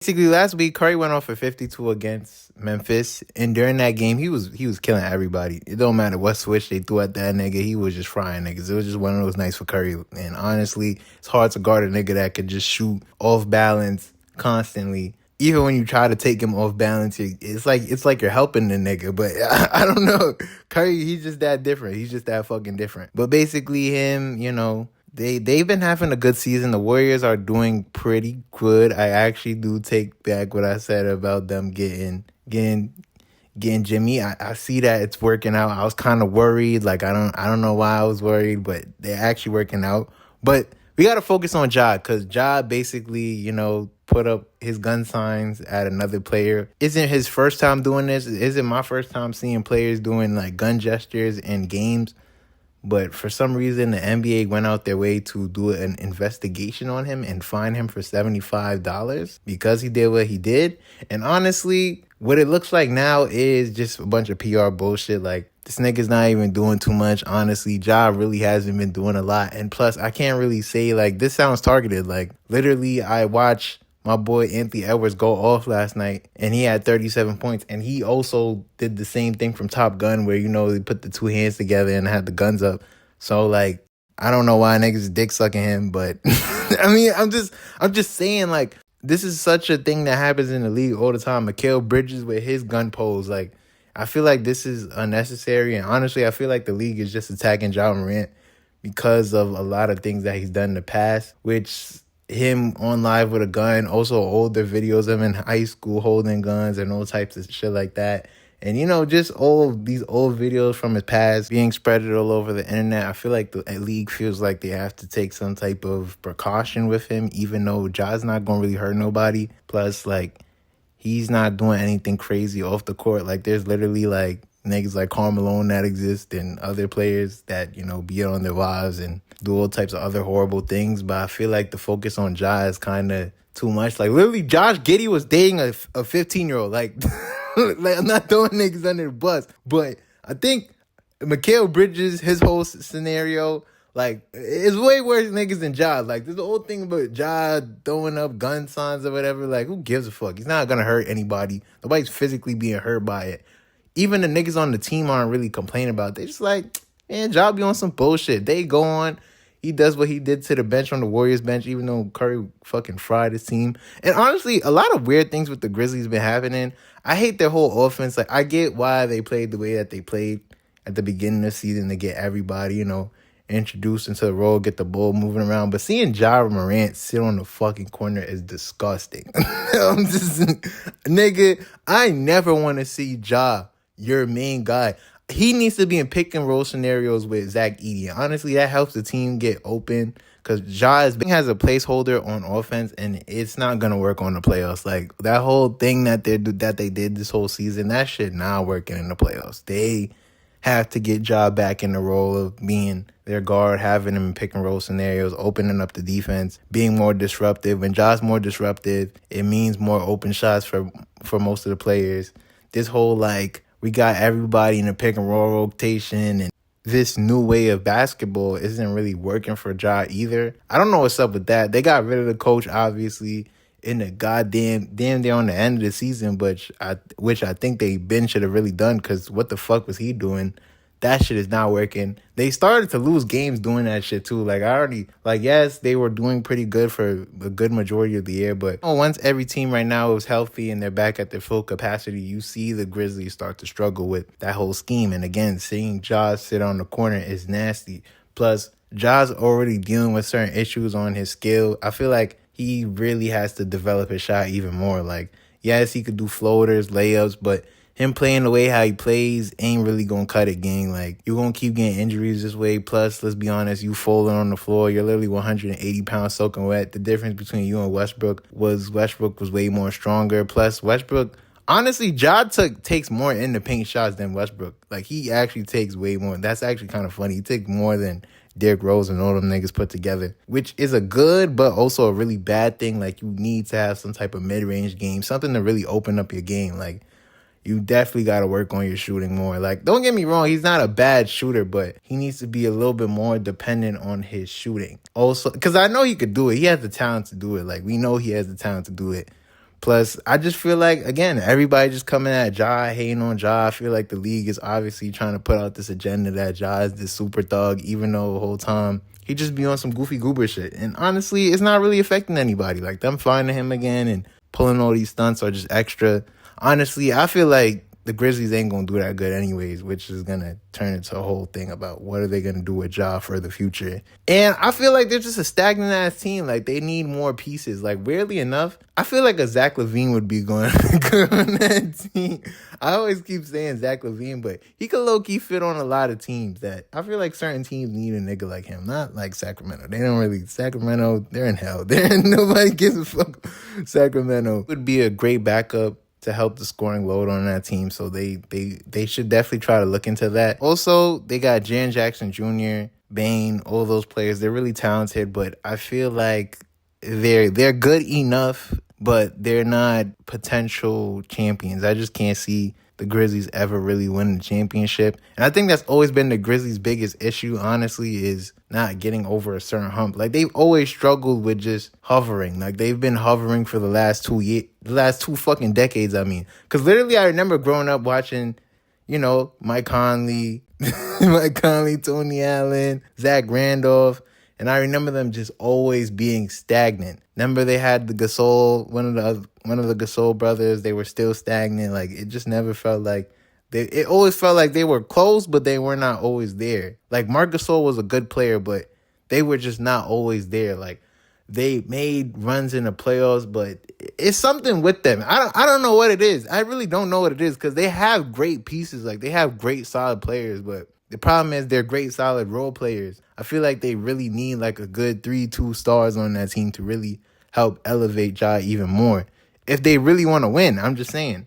Basically, last week Curry went off for 52 against Memphis, and during that game, he was killing everybody. It don't matter what switch they threw at that nigga, he was just frying niggas. It was just one of those nights for Curry, and honestly, it's hard to guard a nigga that could just shoot off balance constantly. Even when you try to take him off balance, it's like you're helping the nigga. But I don't know, Curry, he's just that different. He's just that fucking different. But basically, him, they've been having a good season. The Warriors are doing pretty good. I actually do take back what I said about them getting Jimmy. I see that it's working out. I was kind of worried. Like I don't know why I was worried, but they're actually working out. But we got to focus on Ja, because Ja basically, put up his gun signs at another player. Isn't his first time doing this? Isn't my first time seeing players doing like gun gestures in games? But for some reason, the NBA went out their way to do an investigation on him and fine him for $75 because he did what he did. And honestly, what it looks like now is just a bunch of PR bullshit. Like, this nigga's not even doing too much. Honestly, Ja really hasn't been doing a lot. And plus, I can't really say, like, this sounds targeted. Like, literally, I watch my boy Anthony Edwards go off last night, and he had 37 points. And he also did the same thing from Top Gun, where, they put the two hands together and had the guns up. So, like, I don't know why niggas is dick sucking him, but I mean, I'm just saying, like, this is such a thing that happens in the league all the time. Mikal Bridges with his gun pose, like, I feel like this is unnecessary. And honestly, I feel like the league is just attacking Ja Morant because of a lot of things that he's done in the past, which him on live with a gun, also older videos of him in high school holding guns and all types of shit like that. And, just all these old videos from his past being spreaded all over the internet. I feel like the league feels like they have to take some type of precaution with him, even though Ja's not going to really hurt nobody. Plus, like, he's not doing anything crazy off the court. Like, there's literally, like, niggas like Karl Malone that exist and other players that, beat on their wives and do all types of other horrible things. But I feel like the focus on Ja is kind of too much. Like, literally, Josh Giddey was dating a 15-year-old. Like, like, I'm not throwing niggas under the bus. But I think Mikal Bridges, his whole scenario, like, it's way worse niggas than Ja. Like, there's the whole thing about Ja throwing up gun signs or whatever. Like, who gives a fuck? He's not going to hurt anybody. Nobody's physically being hurt by it. Even the niggas on the team aren't really complaining about it. They just like, man, Ja be on some bullshit. They go on. He does what he did to the bench on the Warriors bench, even though Curry fucking fried his team. And honestly, a lot of weird things with the Grizzlies been happening. I hate their whole offense. Like, I get why they played the way that they played at the beginning of the season to get everybody, introduced into the role, get the ball moving around. But seeing Ja Morant sit on the fucking corner is disgusting. I'm just, nigga, I never want to see Ja, your main guy. He needs to be in pick and roll scenarios with Zach Edey. Honestly, that helps the team get open because Ja has a placeholder on offense, and it's not gonna work on the playoffs. Like, that whole thing that they did this whole season, that shit not working in the playoffs. They have to get Ja back in the role of being their guard, having him in pick and roll scenarios, opening up the defense, being more disruptive. When Ja's more disruptive, it means more open shots for most of the players. This whole, like, we got everybody in a pick and roll rotation, and this new way of basketball isn't really working for Ja either. I don't know what's up with that. They got rid of the coach, obviously, in the damn near on the end of the season, which I think they should have really done, because what the fuck was he doing? That shit is not working. They started to lose games doing that shit too. Yes, they were doing pretty good for a good majority of the year, but once every team right now is healthy and they're back at their full capacity, you see the Grizzlies start to struggle with that whole scheme. And again, seeing Ja sit on the corner is nasty. Plus, Ja's already dealing with certain issues on his skill. I feel like he really has to develop his shot even more. Like, yes, he could do floaters, layups, but him playing the way how he plays ain't really going to cut it, gang. Like, you're going to keep getting injuries this way. Plus, let's be honest, you folding on the floor. You're literally 180 pounds soaking wet. The difference between you and Westbrook was way more stronger. Plus, Westbrook, honestly, Ja takes more in the paint shots than Westbrook. Like, he actually takes way more. That's actually kind of funny. He takes more than Derrick Rose and all them niggas put together, which is a good but also a really bad thing. Like, you need to have some type of mid-range game, something to really open up your game. Like, you definitely got to work on your shooting more. Like, don't get me wrong, he's not a bad shooter, but he needs to be a little bit more dependent on his shooting. Also, because I know he could do it. He has the talent to do it. Like, we know he has the talent to do it. Plus, I just feel like, again, everybody just coming at Ja, hating on Ja. I feel like the league is obviously trying to put out this agenda that Ja is this super thug, even though the whole time he just be on some goofy goober shit. And honestly, it's not really affecting anybody. Like, them finding him again and pulling all these stunts are just extra. Honestly, I feel like the Grizzlies ain't going to do that good anyways, which is going to turn into a whole thing about what are they going to do with Ja for the future. And I feel like they're just a stagnant-ass team. Like, they need more pieces. Like, weirdly enough, I feel like a Zach LaVine would be going good on that team. I always keep saying Zach LaVine, but he could low-key fit on a lot of teams that I feel like certain teams need a nigga like him. Not like Sacramento. They don't really... Sacramento, they're in hell. Nobody gives a fuck. Sacramento would be a great backup to help the scoring load on that team. So they should definitely try to look into that. Also, they got Jaren Jackson Jr., Bane, all those players. They're really talented, but I feel like they're good enough, but they're not potential champions. I just can't see the Grizzlies ever really win the championship. And I think that's always been the Grizzlies' biggest issue, honestly, is not getting over a certain hump. Like, they've always struggled with just hovering. Like, they've been hovering for the last 2 years, the last 2 fucking decades, I mean. Because literally, I remember growing up watching, Mike Conley, Tony Allen, Zach Randolph. And I remember them just always being stagnant. Remember they had the Gasol, one of the Gasol brothers. They were still stagnant. Like, it just never felt like it always felt like they were close, but they were not always there. Like, Marc Gasol was a good player, but they were just not always there. Like, they made runs in the playoffs, but it's something with them. I don't know what it is. I really don't know what it is, because they have great pieces. Like, they have great solid players, but the problem is they're great solid role players. I feel like they really need like a good 3-2 stars on that team to really help elevate Ja even more. If they really want to win, I'm just saying.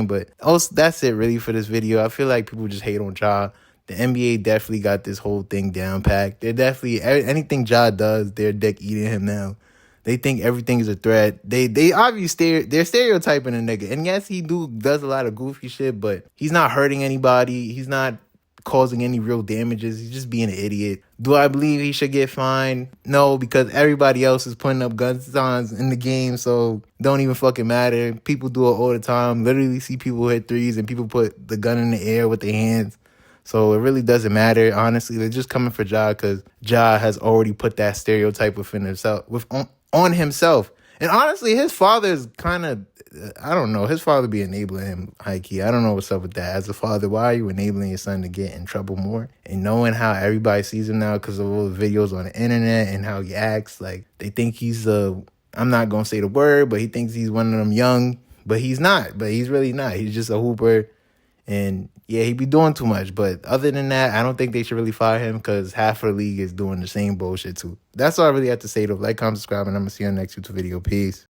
But also, that's it really for this video. I feel like people just hate on Ja. The NBA definitely got this whole thing down packed. They're definitely, anything Ja does, they're dick eating him now. They think everything is a threat. They obviously they're stereotyping a nigga. And yes, he does a lot of goofy shit, but he's not hurting anybody. He's not causing any real damages. He's just being an idiot. Do I believe he should get fined? No, because everybody else is putting up gun signs in the game, so don't even fucking matter. People do it all the time. Literally see people hit threes and people put the gun in the air with their hands. So it really doesn't matter. Honestly, they're just coming for Ja because Ja has already put that stereotype within himself, on himself. And honestly, his father is kind of, I don't know, his father be enabling him high key. I don't know what's up with that. As a father, why are you enabling your son to get in trouble more? And knowing how everybody sees him now because of all the videos on the internet and how he acts, like, they think he's I'm not going to say the word, but he thinks he's one of them young, but he's not. But he's really not. He's just a hooper. And yeah, he be doing too much. But other than that, I don't think they should really fire him because half of the league is doing the same bullshit too. That's all I really have to say though. Like, comment, subscribe, and I'm going to see you on the next YouTube video. Peace.